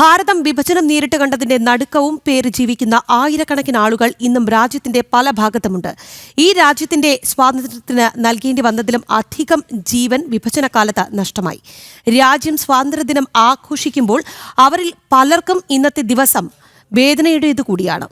ഭാരതം വിഭജനം നേരിട്ട് കണ്ടതിന്റെ നടുക്കവും പേര് ജീവിക്കുന്ന ആയിരക്കണക്കിന് ആളുകൾ ഇന്നും രാജ്യത്തിന്റെ പല ഭാഗത്തുമുണ്ട്. ഈ രാജ്യത്തിന്റെ സ്വാതന്ത്ര്യത്തിന് നൽകേണ്ടി വന്നതിലും അധികം ജീവൻ വിഭജനകാലത്ത് നഷ്ടമായി. രാജ്യം സ്വാതന്ത്ര്യദിനം ആഘോഷിക്കുമ്പോൾ അവരിൽ പലർക്കും ഇന്നത്തെ ദിവസം വേദനയുടേതു കൂടിയാണ്.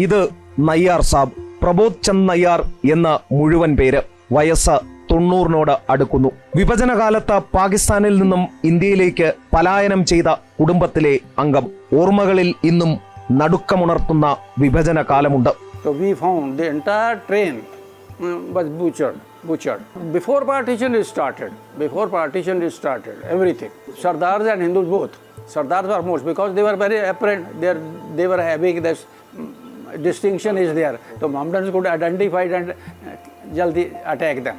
ഇത് നയ്യാർ സാബ്, പ്രബോധ് ചന്ദ് നയ്യാർ എന്ന മുഴുവൻ പേര്. വയസ്സ് 90-നോട് അടുക്കുന്നു. വിഭജനകാലത്ത് പാകിസ്ഥാനിൽ നിന്നും ഇന്ത്യയിലേക്ക് പലായനം ചെയ്ത കുടുംബത്തിലെ അംഗം. ഓർമ്മകളിൽ ഇന്നും നടുക്കമുണർത്തുന്ന വിഭജന കാലമുണ്ട്. Before partition is started, everything. Sardars and Hindus both. Sardars were most because they were very apparent. They were having this distinction is there. So Mohammedans could identify and jaldi attack them.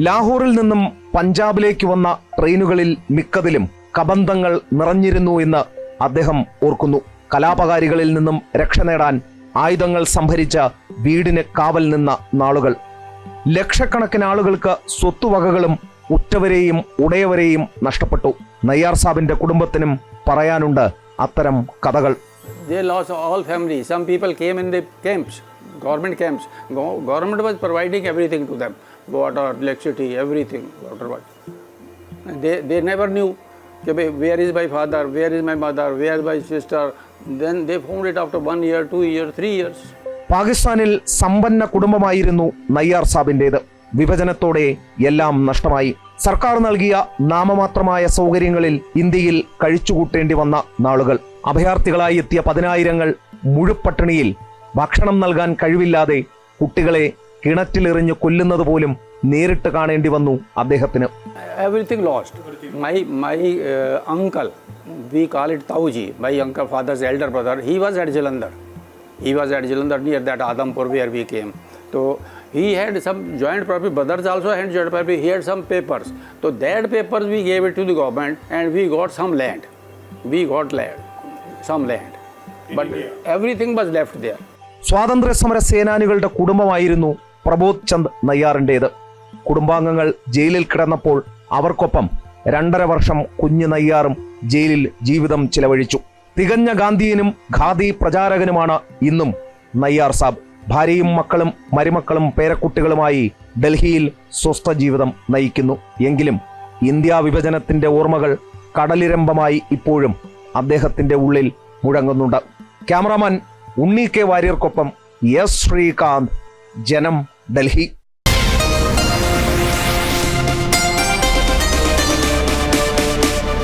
ലാഹോറിൽ നിന്നും പഞ്ചാബിലേക്ക് വന്ന ട്രെയിനുകളിൽ മിക്കതിലും കബന്ധങ്ങൾ നിറഞ്ഞിരുന്നു എന്ന് അദ്ദേഹം ഓർക്കുന്നു. കലാപകാരികളിൽ നിന്നും രക്ഷ നേടാൻ ആയുധങ്ങൾ സംഭരിച്ച വീടിന് കാവൽ നിന്ന നാളുകൾ. ലക്ഷക്കണക്കിന് ആളുകൾക്ക് സ്വത്തുവകകളും ഉറ്റവരെയും ഉടയവരെയും നഷ്ടപ്പെട്ടു. നയ്യാർ സാബിന്റെ കുടുംബത്തിനും പറയാനുണ്ട് അത്തരം കഥകൾ. They lost all families. Some people came in the camps, government camps. Government was providing everything to them, water, electricity, everything. They never knew where is my father, where is my mother, where is my sister. Then they found it after 1 year, 2 years, 3 years. പാകിസ്ഥാനിൽ സമ്പന്ന കുടുംബമായിരുന്നു നയ്യാർ സാബിൻ്റേത്. വിഭജനത്തോടെ എല്ലാം നഷ്ടമായി. സർക്കാർ നൽകിയ നാമമാത്രമായ സൗകര്യങ്ങളിൽ ഇന്ത്യയിൽ കഴിച്ചുകൂട്ടേണ്ടി വന്ന നാളുകൾ. അഭയാർത്ഥികളായി എത്തിയ 10,000-ങ്ങൾ മുഴുപ്പട്ടിണിയിൽ. ഭക്ഷണം നൽകാൻ കഴിവില്ലാതെ കുട്ടികളെ കിണറ്റിലെറിഞ്ഞ് കൊല്ലുന്നത് പോലും നേരിട്ട് കാണേണ്ടി വന്നു അദ്ദേഹത്തിന്. Everything lost. My uncle, we call it Tauji, my uncle father's elder brother, he was at Jalandhar near that Adampur where we came. So he had some joint property, brothers also had joint property, he had some papers. So that papers we gave it to the government and we got some land. But everything was left there. സ്വാതന്ത്ര്യ സമര സേനാനികളുടെ കുടുംബമായിരുന്നു പ്രബോധ് ചന്ദ് നയ്യാറിൻ്റേത്. കുടുംബാംഗങ്ങൾ ജയിലിൽ കിടന്നപ്പോൾ അവർക്കൊപ്പം 2.5 വർഷം കുഞ്ഞു നയ്യാറും ജയിലിൽ ജീവിതം ചിലവഴിച്ചു. തികഞ്ഞ ഗാന്ധിയനും ഖാദി പ്രചാരകനുമാണ് ഇന്നും നയ്യാർ സാബ്. ഭാര്യയും മക്കളും മരുമക്കളും പേരക്കുട്ടികളുമായി ഡൽഹിയിൽ സ്വസ്ഥ ജീവിതം നയിക്കുന്നു. എങ്കിലും ഇന്ത്യ വിഭജനത്തിന്റെ ഓർമ്മകൾ കടലിരമ്പമായി ഇപ്പോഴും അദ്ദേഹത്തിന്റെ ഉള്ളിൽ മുഴങ്ങുന്നുണ്ട്. ക്യാമറാമാൻ ഉണ്ണി കെ വാര്യർക്കൊപ്പം എസ് ശ്രീകാന്ത്, ജനം, ഡൽഹി.